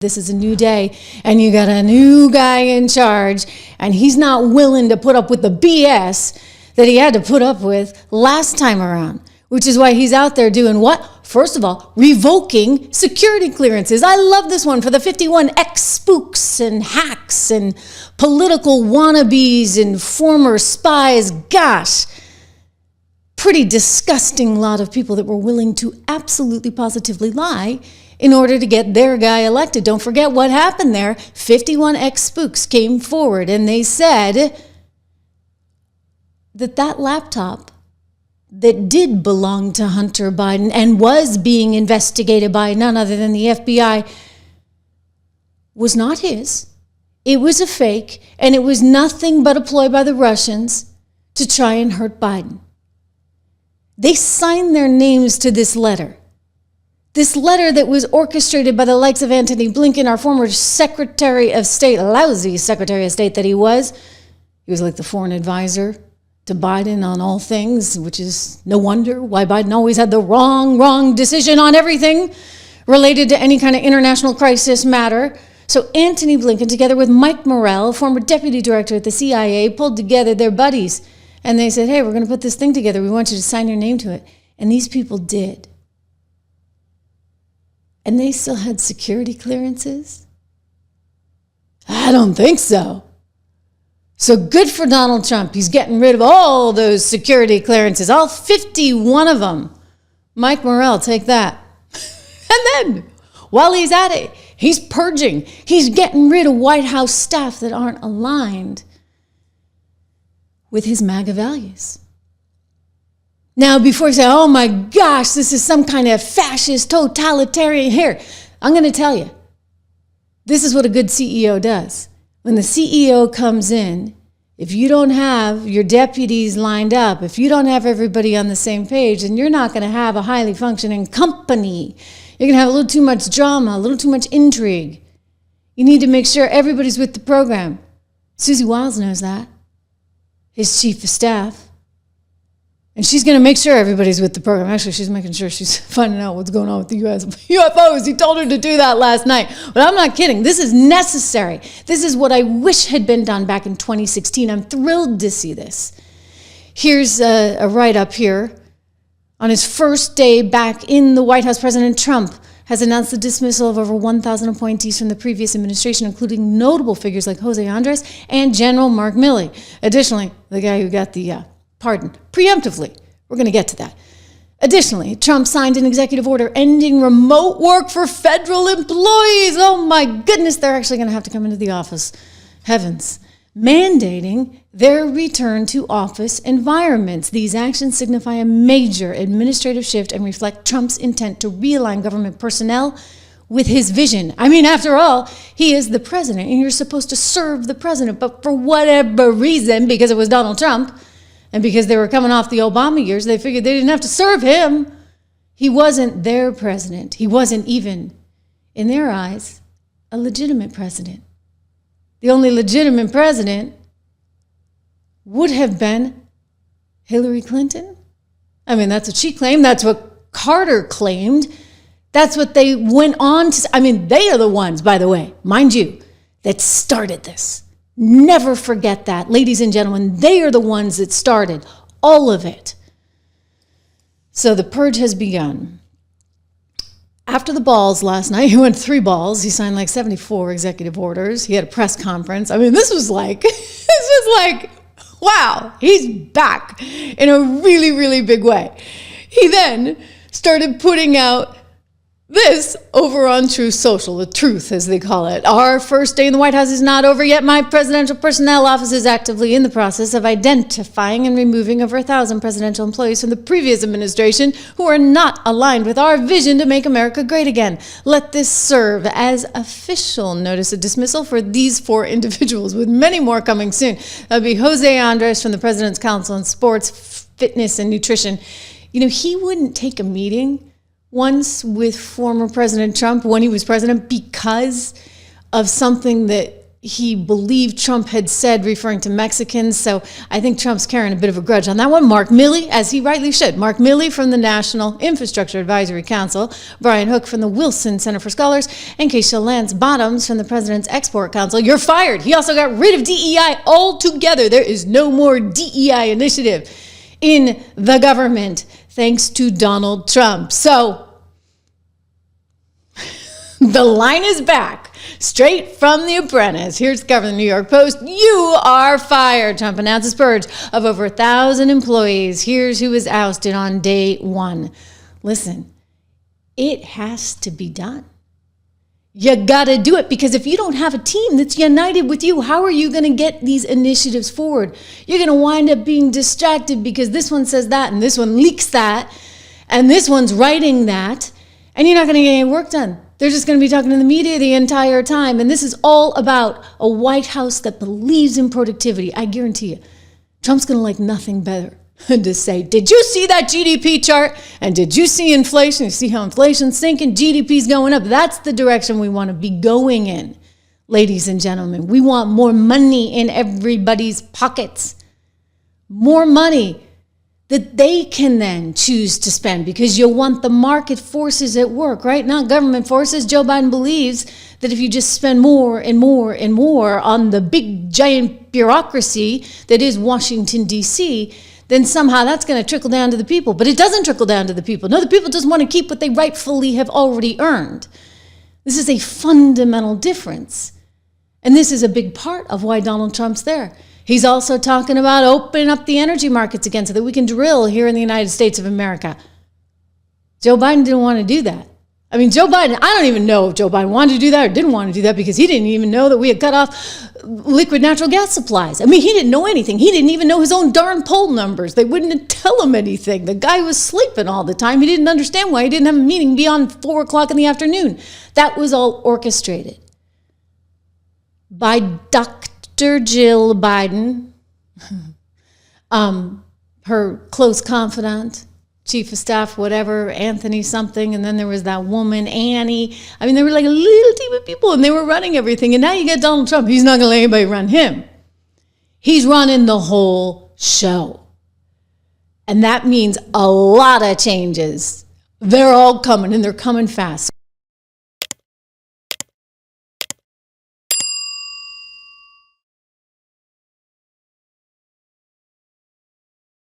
This is a new day, and you got a new guy in charge, and he's not willing to put up with the BS that he had to put up with last time around, which is why he's out there doing what? First of all, revoking security clearances. I love this one for the 51 ex-spooks and hacks and political wannabes and former spies. Gosh, pretty disgusting lot of people that were willing to absolutely positively lie in order to get their guy elected. Don't forget what happened there. 51 ex-spooks came forward and they said that laptop that did belong to Hunter Biden and was being investigated by none other than the FBI was not his. It was a fake, and it was nothing but a ploy by the Russians to try and hurt Biden. They signed their names to this letter. This letter that was orchestrated by the likes of Antony Blinken, our former Secretary of State, lousy Secretary of State that he was. He was like the foreign advisor to Biden on all things, which is no wonder why Biden always had the wrong decision on everything related to any kind of international crisis matter. So Antony Blinken, together with Mike Morell, former deputy director at the CIA, pulled together their buddies. And they said, hey, we're going to put this thing together. We want you to sign your name to it. And these people did. And they still had security clearances? I don't think so. So good for Donald Trump. He's getting rid of all those security clearances, all 51 of them. Mike Morell, take that. And then, while he's at it, he's purging. He's getting rid of White House staff that aren't aligned with his MAGA values. Now, before you say, oh my gosh, this is some kind of fascist, totalitarian, here, I'm going to tell you, this is what a good CEO does. When the CEO comes in, if you don't have your deputies lined up, if you don't have everybody on the same page, then you're not going to have a highly functioning company. You're going to have a little too much drama, a little too much intrigue. You need to make sure everybody's with the program. Susie Wiles knows that, his chief of staff. And she's going to make sure everybody's with the program. Actually, she's making sure she's finding out what's going on with the UFOs. He told her to do that last night. But I'm not kidding. This is necessary. This is what I wish had been done back in 2016. I'm thrilled to see this. Here's a write-up here. On his first day back in the White House, President Trump has announced the dismissal of over 1,000 appointees from the previous administration, including notable figures like Jose Andres and General Mark Milley. Additionally, the guy who got the pardon, preemptively. We're going to get to that. Additionally, Trump signed an executive order ending remote work for federal employees. Oh my goodness, they're actually going to have to come into the office. Heavens. Mandating their return to office environments. These actions signify a major administrative shift and reflect Trump's intent to realign government personnel with his vision. I mean, after all, he is the president, and you're supposed to serve the president. But for whatever reason, because it was Donald Trump, and because they were coming off the Obama years, they figured they didn't have to serve him. He wasn't their president. He wasn't even, in their eyes, a legitimate president. The only legitimate president would have been Hillary Clinton. I mean, that's what she claimed. That's what Carter claimed. That's what they went on to. I mean, they are the ones, by the way, mind you, that started this. Never forget that. Ladies and gentlemen, they are the ones that started all of it. So the purge has begun. After the balls last night, he went 3 balls. He signed like 74 executive orders. He had a press conference. I mean, this was like, wow, he's back in a really, really big way. He then started putting out this over on Truth Social, the truth as they call it. Our first day in the White House is not over yet. My presidential personnel office is actively in the process of identifying and removing over 1,000 presidential employees from the previous administration who are not aligned with our vision to make America great again. Let this serve as official notice of dismissal for these 4 individuals, with many more coming soon. That'll be Jose Andres from the President's Council on Sports, Fitness, and Nutrition. You know, he wouldn't take a meeting once with former President Trump when he was president because of something that he believed Trump had said, referring to Mexicans. So I think Trump's carrying a bit of a grudge on that one. Mark Milley, as he rightly should. Mark Milley from the National Infrastructure Advisory Council, Brian Hook from the Wilson Center for Scholars, and Keisha Lance Bottoms from the President's Export Council. You're fired. He also got rid of DEI altogether. There is no more DEI initiative in the government, thanks to Donald Trump. So the line is back. Straight from The Apprentice. Here's the cover of the New York Post. You are fired. Trump announces purge of over 1,000 employees. Here's who was ousted on day one. Listen, it has to be done. You got to do it, because if you don't have a team that's united with you, how are you going to get these initiatives forward? You're going to wind up being distracted because this one says that and this one leaks that and this one's writing that, and you're not going to get any work done. They're just going to be talking to the media the entire time. And this is all about a White House that believes in productivity. I guarantee you, Trump's going to like nothing better than to say, did you see that GDP chart? And did you see inflation? You see how inflation's sinking? GDP's going up. That's the direction we want to be going in, ladies and gentlemen. We want more money in everybody's pockets. More money that they can then choose to spend, because you want the market forces at work, right? Not government forces. Joe Biden believes that if you just spend more and more and more on the big giant bureaucracy that is Washington, D.C., then somehow that's going to trickle down to the people. But it doesn't trickle down to the people. No, the people just want to keep what they rightfully have already earned. This is a fundamental difference. And this is a big part of why Donald Trump's there. He's also talking about opening up the energy markets again so that we can drill here in the United States of America. Joe Biden didn't want to do that. I mean, Joe Biden, I don't even know if Joe Biden wanted to do that or didn't want to do that, because he didn't even know that we had cut off liquid natural gas supplies. I mean, he didn't know anything. He didn't even know his own darn poll numbers. They wouldn't tell him anything. The guy was sleeping all the time. He didn't understand why he didn't have a meeting beyond 4 o'clock in the afternoon. That was all orchestrated by Dr. Jill Biden, her close confidant, chief of staff, whatever, Anthony something, and then there was that woman, Annie. I mean, they were like a little team of people, and they were running everything. And now you get Donald Trump. He's not going to let anybody run him. He's running the whole show. And that means a lot of changes. They're all coming, and they're coming fast.